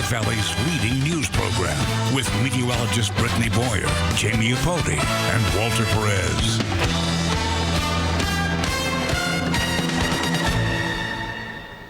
Valley's leading news program with meteorologist Brittany Boyer, Jamie Apodi, and Walter Perez.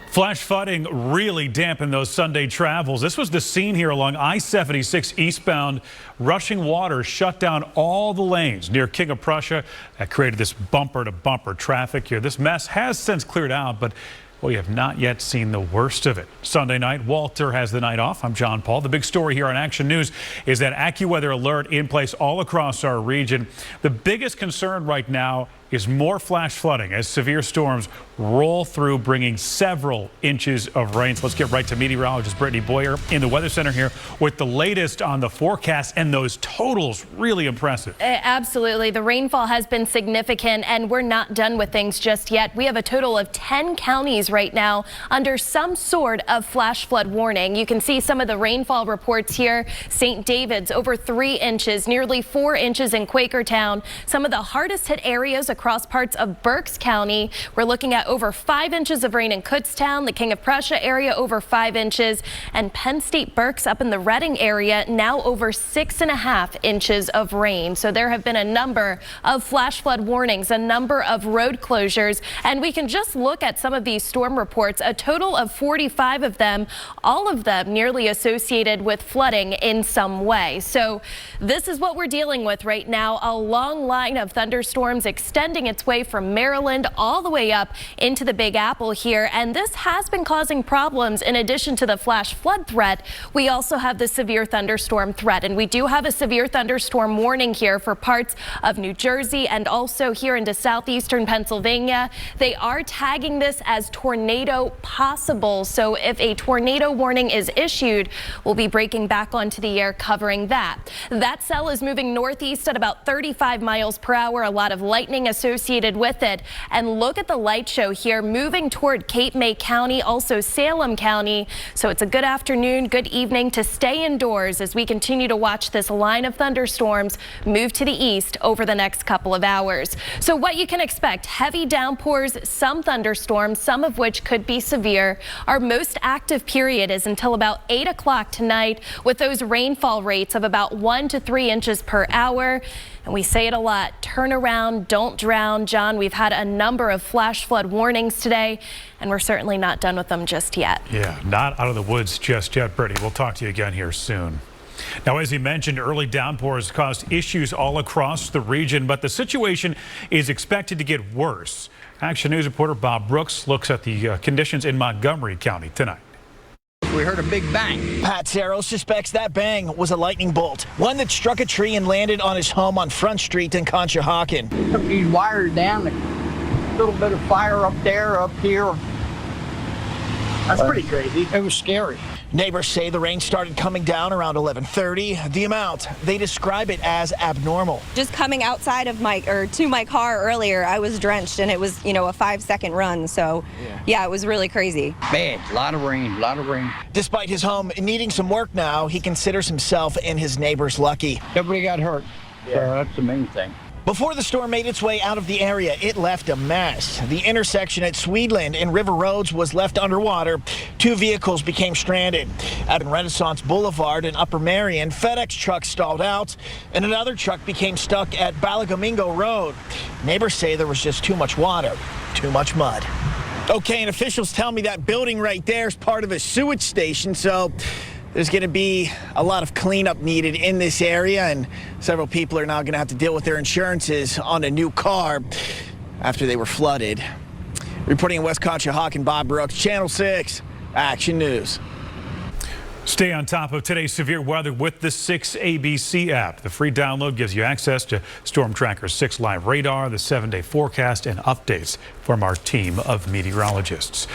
Flash flooding really dampened those Sunday travels. This was the scene here along I-76 eastbound. Rushing water shut down all the lanes near King of Prussia. That created this bumper-to-bumper traffic here. This mess has since cleared out, but we have not yet seen the worst of it. Sunday night, Walter has the night off. I'm John Paul. The big story here on Action News is that AccuWeather alert in place all across our region. The biggest concern right now is more flash flooding as severe storms roll through, bringing several inches of rain. So let's get right to meteorologist Brittany Boyer in the Weather Center here with the latest on the forecast, and those totals really impressive. Absolutely. The rainfall has been significant, and we're not done with things just yet. We have a total of 10 counties right now under some sort of flash flood warning. You can see some of the rainfall reports here. St. David's over 3 inches, nearly 4 inches in Quakertown. Some of the hardest hit areas across parts of Berks County. We're looking at over 5 inches of rain in Kutztown, the King of Prussia area over 5 inches, and Penn State Berks up in the Reading area now over 6.5 inches of rain. So there have been a number of flash flood warnings, a number of road closures, and we can just look at some of these storm reports, a total of 45 of them, all of them nearly associated with flooding in some way. So this is what we're dealing with right now, a long line of thunderstorms extending its way from Maryland all the way up into the Big Apple here, and this has been causing problems. In addition to the flash flood threat, we also have the severe thunderstorm threat, and we do have a severe thunderstorm warning here for parts of New Jersey and also here into southeastern Pennsylvania. They are tagging this as tornado possible, so if a tornado warning is issued, we'll be breaking back onto the air covering that. That cell is moving northeast at about 35 miles per hour, a lot of lightning associated with it. And look at the light show here moving toward Cape May County, also Salem County. So it's a good afternoon, good evening to stay indoors as we continue to watch this line of thunderstorms move to the east over the next couple of hours. So what you can expect: heavy downpours, some thunderstorms, some of which could be severe. Our most active period is until about 8 o'clock tonight, with those rainfall rates of about 1 to 3 inches per hour. And we say it a lot: turn around, don't drown. John, we've had a number of flash flood warnings today, and we're certainly not done with them just yet. Yeah, not out of the woods just yet, Brittany. We'll talk to you again here soon. Now, as he mentioned, early downpours caused issues all across the region, but the situation is expected to get worse. Action News reporter Bob Brooks looks at the conditions in Montgomery County tonight. We heard a big bang. Pat Sarro suspects that bang was a lightning bolt, one that struck a tree and landed on his home on Front Street in Conshohocken. Took these wires down, a little bit of fire up there, up here. That's pretty crazy. It was scary. Neighbors say the rain started coming down around 11:30. The amount, they describe it as abnormal. Just coming outside of to my car earlier, I was drenched, and it was, a 5-second run. So yeah, it was really crazy. Bad, a lot of rain. Despite his home needing some work now, he considers himself and his neighbors lucky. Nobody got hurt. So that's the main thing. Before the storm made its way out of the area, it left a mess. The intersection at Swedeland and River Roads was left underwater. 2 vehicles became stranded. At Renaissance Boulevard in Upper Marion, FedEx trucks stalled out, and another truck became stuck at Balagomingo Road. Neighbors say there was just too much water, too much mud. Okay, and officials tell me that building right there is part of a sewage station, so there's going to be a lot of cleanup needed in this area, and several people are now going to have to deal with their insurances on a new car after they were flooded. Reporting in West Conshohocken, Bob Brooks, Channel 6 Action News. Stay on top of today's severe weather with the 6 ABC app. The free download gives you access to Storm Tracker's 6 live radar, the 7-day forecast, and updates from our team of meteorologists.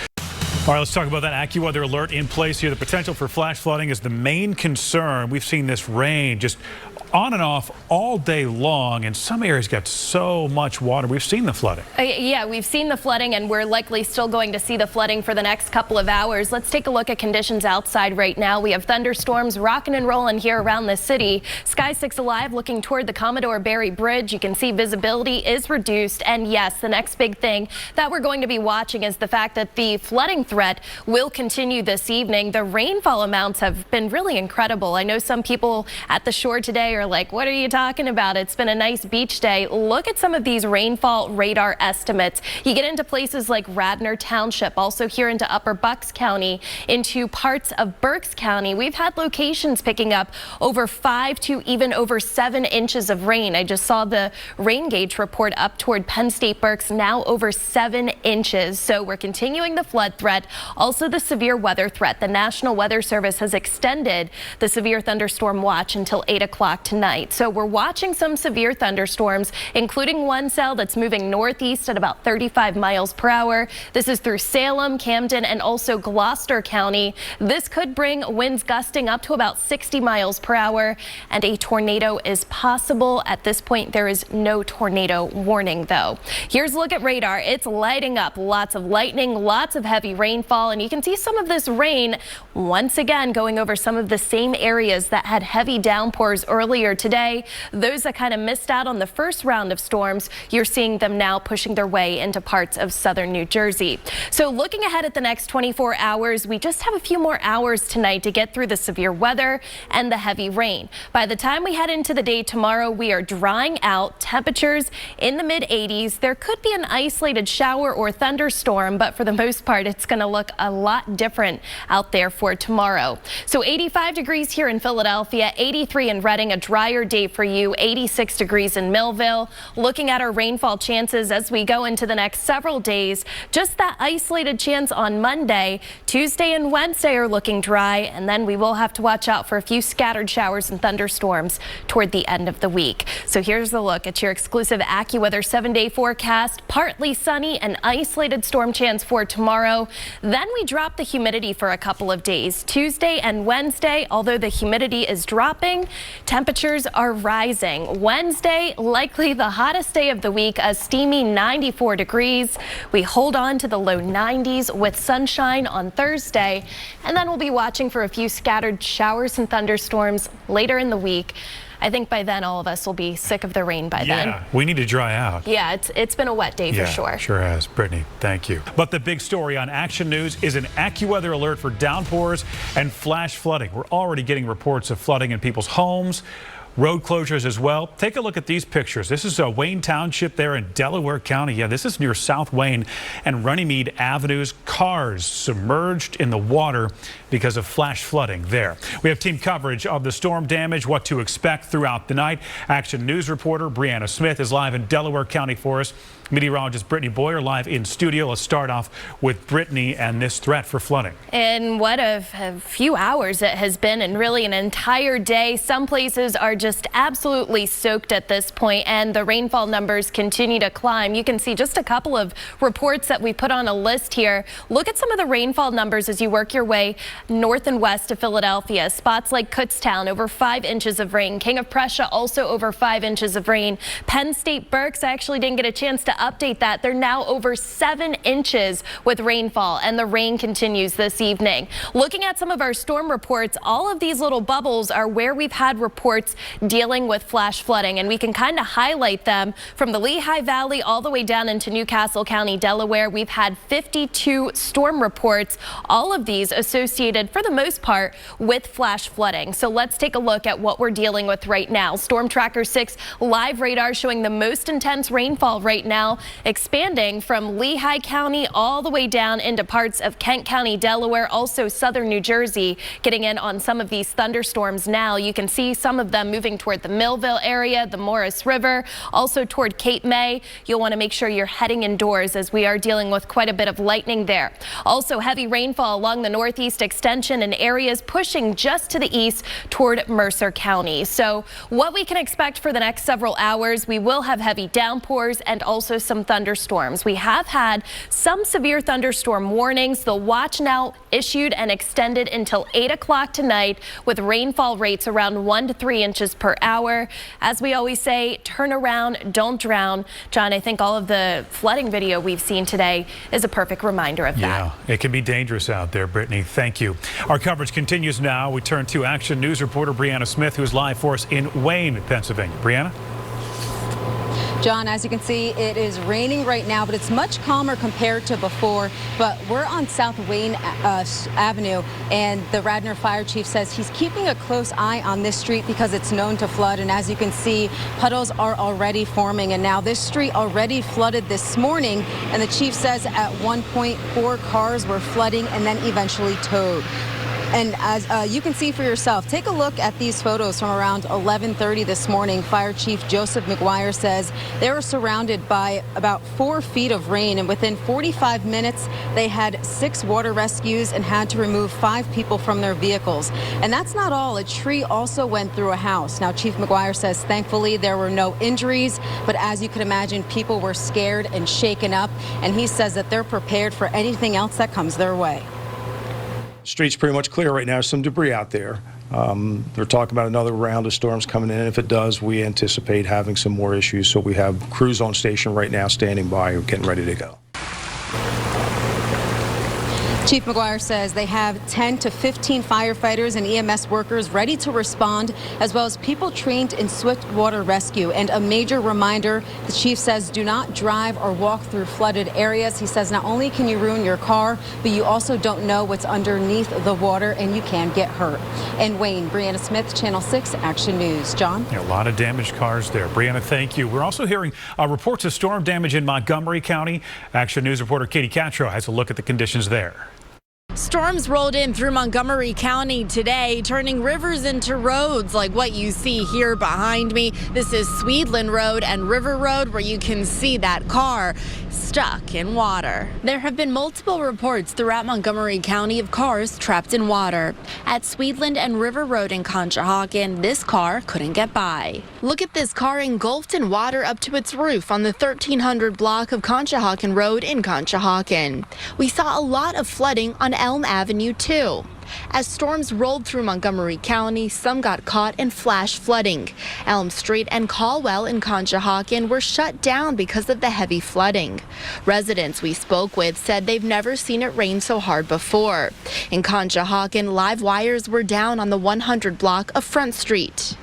All right, let's talk about that AccuWeather alert in place here. The potential for flash flooding is the main concern. We've seen this rain just on and off all day long, and some areas got so much water. We've seen the flooding. Yeah, we've seen the flooding, and we're likely still going to see the flooding for the next couple of hours. Let's take a look at conditions outside right now. We have thunderstorms rocking and rolling here around the city. Sky 6 alive, looking toward the Commodore Barry Bridge. You can see visibility is reduced, and yes, the next big thing that we're going to be watching is the fact that the flooding threat will continue this evening. The rainfall amounts have been really incredible. I know some people at the shore today are like, what are you talking about? It's been a nice beach day. Look at some of these rainfall radar estimates. You get into places like Radnor Township, also here into Upper Bucks County, into parts of Berks County. We've had locations picking up over 5 to even over 7 inches of rain. I just saw the rain gauge report up toward Penn State Berks, now over 7 inches. So we're continuing the flood threat, also the severe weather threat. The National Weather Service has extended the severe thunderstorm watch until 8 o'clock tonight. So we're watching some severe thunderstorms, including one cell that's moving northeast at about 35 miles per hour. This is through Salem, Camden, and also Gloucester County. This could bring winds gusting up to about 60 miles per hour, and a tornado is possible. At this point, there is no tornado warning, though. Here's a look at radar. It's lighting up. Lots of lightning, lots of heavy rainfall, and you can see some of this rain once again going over some of the same areas that had heavy downpours earlier today. Those that kind of missed out on the first round of storms, you're seeing them now pushing their way into parts of southern New Jersey. So looking ahead at the next 24 hours, we just have a few more hours tonight to get through the severe weather and the heavy rain. By the time we head into the day tomorrow, we are drying out, temperatures in the mid 80s. There could be an isolated shower or thunderstorm, but for the most part, it's going to look a lot different out there for tomorrow. So 85 degrees here in Philadelphia, 83 in Reading, a drier day for you, 86 degrees in Millville. Looking at our rainfall chances as we go into the next several days, just that isolated chance on Monday. Tuesday and Wednesday are looking dry, and then we will have to watch out for a few scattered showers and thunderstorms toward the end of the week. So here's a look at your exclusive AccuWeather 7-day forecast. Partly sunny and isolated storm chance for tomorrow. Then we drop the humidity for a couple of days. Tuesday and Wednesday, although the humidity is dropping, temperatures are rising. Wednesday, likely the hottest day of the week, a steamy 94 degrees. We hold on to the low 90s with sunshine on Thursday, and then we'll be watching for a few scattered showers and thunderstorms later in the week. I think by then all of us will be sick of the rain by then. Yeah, we need to dry out. Yeah, it's been a wet day for sure. Sure has. Brittany, thank you. But the big story on Action News is an AccuWeather alert for downpours and flash flooding. We're already getting reports of flooding in people's homes, road closures as well. Take a look at these pictures. This is Wayne Township there in Delaware County. Yeah, this is near South Wayne and Runnymede Avenues. Cars submerged in the water because of flash flooding there. We have team coverage of the storm damage, what to expect throughout the night. Action News reporter Brianna Smith is live in Delaware County for us. Meteorologist Brittany Boyer live in studio. Let's start off with Brittany and this threat for flooding. And what a few hours it has been, and really an entire day. Some places are just absolutely soaked at this point, and the rainfall numbers continue to climb. You can see just a couple of reports that we put on a list here. Look at some of the rainfall numbers as you work your way north and west of Philadelphia. Spots like Kutztown, over 5 inches of rain. King of Prussia, also over 5 inches of rain. Penn State Berks, I actually didn't get a chance to update that. They're now over 7 inches with rainfall, and the rain continues this evening. Looking at some of our storm reports, all of these little bubbles are where we've had reports dealing with flash flooding, and we can kind of highlight them from the Lehigh Valley all the way down into Newcastle County, Delaware. We've had 52 storm reports, all of these associated for the most part with flash flooding. So let's take a look at what we're dealing with right now. Storm Tracker 6 live radar showing the most intense rainfall right now, expanding from Lehigh County all the way down into parts of Kent County, Delaware, also southern New Jersey, getting in on some of these thunderstorms now. You can see some of them moving toward the Millville area, the Morris River, also toward Cape May. You'll want to make sure you're heading indoors as we are dealing with quite a bit of lightning there. Also heavy rainfall along the northeast extension and areas pushing just to the east toward Mercer County. So what we can expect for the next several hours, we will have heavy downpours and also some thunderstorms. We have had some severe thunderstorm warnings. The watch now issued and extended until 8 o'clock tonight with rainfall rates around 1 to 3 inches per hour. As we always say, turn around, don't drown. John, I think all of the flooding video we've seen today is a perfect reminder of that. Yeah, it can be dangerous out there, Brittany. Thank you. Our coverage continues now. We turn to Action News reporter Brianna Smith, who's live for us in Wayne, Pennsylvania. Brianna? John, as you can see, it is raining right now, but it's much calmer compared to before. But we're on South Wayne Avenue, and the Radnor Fire Chief says he's keeping a close eye on this street because it's known to flood. And as you can see, puddles are already forming. And now this street already flooded this morning. And the chief says at one point, 4 cars were flooding and then eventually towed. And as you can see for yourself, take a look at these photos from around 11:30 this morning. Fire Chief Joseph McGuire says they were surrounded by about 4 feet of rain, and within 45 minutes, they had 6 water rescues and had to remove 5 people from their vehicles. And that's not all. A tree also went through a house. Now, Chief McGuire says thankfully there were no injuries, but as you can imagine, people were scared and shaken up, and he says that they're prepared for anything else that comes their way. Street's pretty much clear right now. There's some debris out there. They're talking about another round of storms coming in. If it does, we anticipate having some more issues. So we have crews on station right now standing by, getting ready to go. Chief McGuire says they have 10 to 15 firefighters and EMS workers ready to respond, as well as people trained in swift water rescue. And a major reminder, the chief says do not drive or walk through flooded areas. He says not only can you ruin your car, but you also don't know what's underneath the water and you can get hurt. And Wayne, Brianna Smith, Channel 6 Action News. John? Yeah, a lot of damaged cars there. Brianna, thank you. We're also hearing reports of storm damage in Montgomery County. Action News reporter Katie Catro has a look at the conditions there. Storms rolled in through Montgomery County today, turning rivers into roads like what you see here behind me. This is Sweedland Road and River Road, where you can see that car stuck in water. There have been multiple reports throughout Montgomery County of cars trapped in water. At Sweedland and River Road in Conshohocken, this car couldn't get by. Look at this car engulfed in water up to its roof on the 1300 block of Conshohocken Road in Conshohocken. We saw a lot of flooding on Elm Avenue too. As storms rolled through Montgomery County, some got caught in flash flooding. Elm Street and Caldwell in Conshohocken were shut down because of the heavy flooding. Residents we spoke with said they've never seen it rain so hard before. In Conshohocken, live wires were down on the 100 block of Front Street.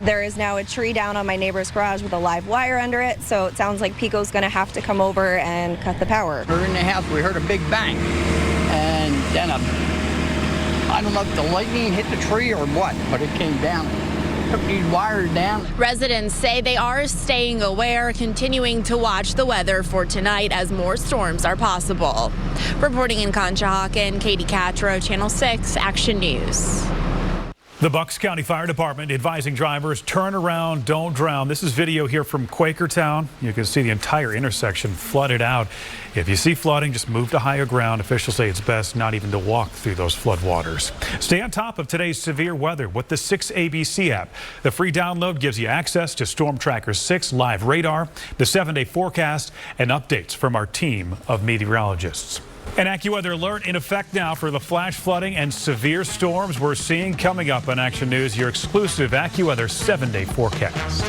There is now a tree down on my neighbor's garage with a live wire under it, so it sounds like Pico's going to have to come over and cut the power. We were in the house, we heard a big bang, and then I don't know if the lightning hit the tree or what, but it came down. Took these wires down. Residents say they are staying aware, continuing to watch the weather for tonight as more storms are possible. Reporting in Conshohocken, Katie Catro, Channel 6 Action News. The Bucks County Fire Department advising drivers, turn around, don't drown. This is video here from Quakertown. You can see the entire intersection flooded out. If you see flooding, just move to higher ground. Officials say it's best not even to walk through those flood waters. Stay on top of today's severe weather with the 6ABC app. The free download gives you access to Storm Tracker 6 live radar, the 7-day forecast, and updates from our team of meteorologists. An AccuWeather alert in effect now for the flash flooding and severe storms we're seeing. Coming up on Action News, your exclusive AccuWeather 7-day forecast.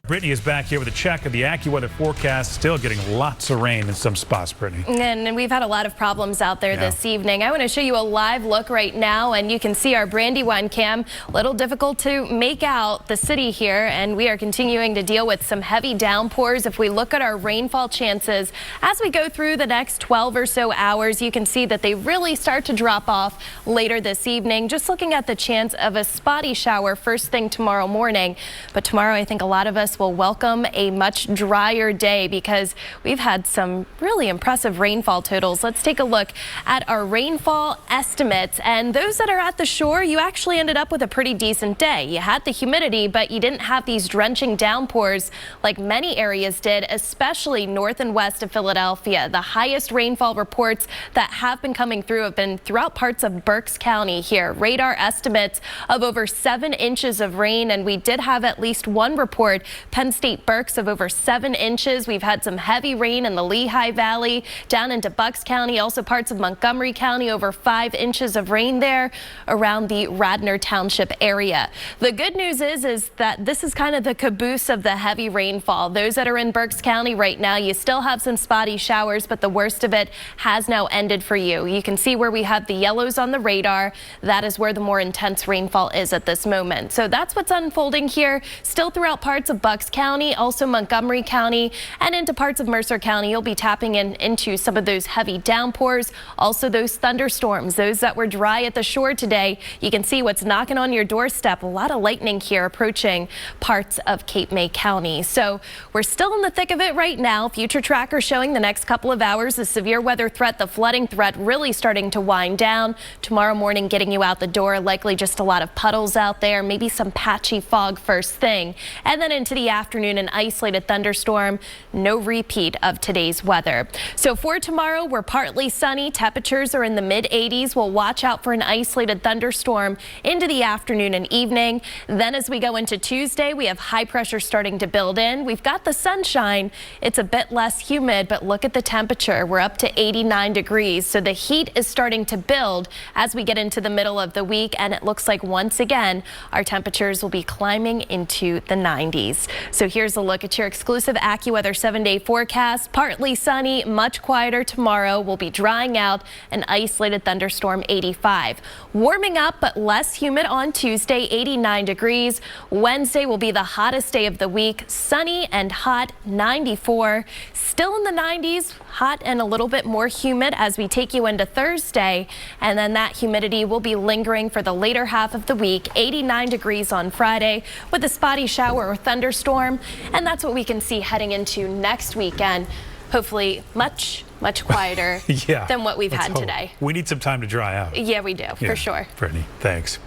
Brittany is back here with a check of the AccuWeather forecast. Still getting lots of rain in some spots, Brittany. And we've had a lot of problems out there this evening. I want to show you a live look right now, and you can see our Brandywine cam. A little difficult to make out the city here, and we are continuing to deal with some heavy downpours. If we look at our rainfall chances as we go through the next 12 or so hours, you can see that they really start to drop off later this evening. Just looking at the chance of a spotty shower first thing tomorrow morning. But tomorrow, I think a lot of us will welcome a much drier day because we've had some really impressive rainfall totals. Let's take a look at our rainfall estimates, and those that are at the shore, you actually ended up with a pretty decent day. You had the humidity, but you didn't have these drenching downpours like many areas did, especially north and west of Philadelphia. The highest rainfall reports that have been coming through have been throughout parts of Berks County here. Radar estimates of over 7 inches of rain, and we did have at least one report, Penn State Berks, of over 7 inches. We've had some heavy rain in the Lehigh Valley, down into Bucks County, also parts of Montgomery County, over 5 inches of rain there around the Radnor Township area. The good news is that this is kind of the caboose of the heavy rainfall. Those that are in Berks County right now, you still have some spotty showers, but the worst of it has now ended for you. You can see where we have the yellows on the radar. That is where the more intense rainfall is at this moment. So that's what's unfolding here. Still throughout parts of Bucks Bucks County, also Montgomery County, and into parts of Mercer County. You'll be tapping into some of those heavy downpours, also those thunderstorms, those that were dry at the shore today. You can see what's knocking on your doorstep. A lot of lightning here approaching parts of Cape May County. So we're still in the thick of it right now. Future tracker showing the next couple of hours, the severe weather threat, the flooding threat really starting to wind down. Tomorrow morning getting you out the door, likely just a lot of puddles out there, maybe some patchy fog first thing. And then into the afternoon, an isolated thunderstorm. No repeat of today's weather. So for tomorrow, we're partly sunny. Temperatures are in the mid 80s. We'll watch out for an isolated thunderstorm into the afternoon and evening. Then as we go into Tuesday, we have high pressure starting to build in. We've got the sunshine. It's a bit less humid, but look at the temperature. We're up to 89 degrees. So the heat is starting to build as we get into the middle of the week. And it looks like once again, our temperatures will be climbing into the 90s. So here's a look at your exclusive AccuWeather 7-day forecast. Partly sunny, much quieter tomorrow. We'll be drying out, an isolated thunderstorm 85. Warming up, but less humid on Tuesday, 89 degrees. Wednesday will be the hottest day of the week. Sunny and hot, 94. Still in the 90s, hot and a little bit more humid as we take you into Thursday. And then that humidity will be lingering for the later half of the week. 89 degrees on Friday with a spotty shower or thunderstorm. And that's what we can see heading into next weekend. Hopefully much quieter yeah, than what we've had hope. today. We need some time to dry out. Yeah, we do, for sure. Brittany, thanks.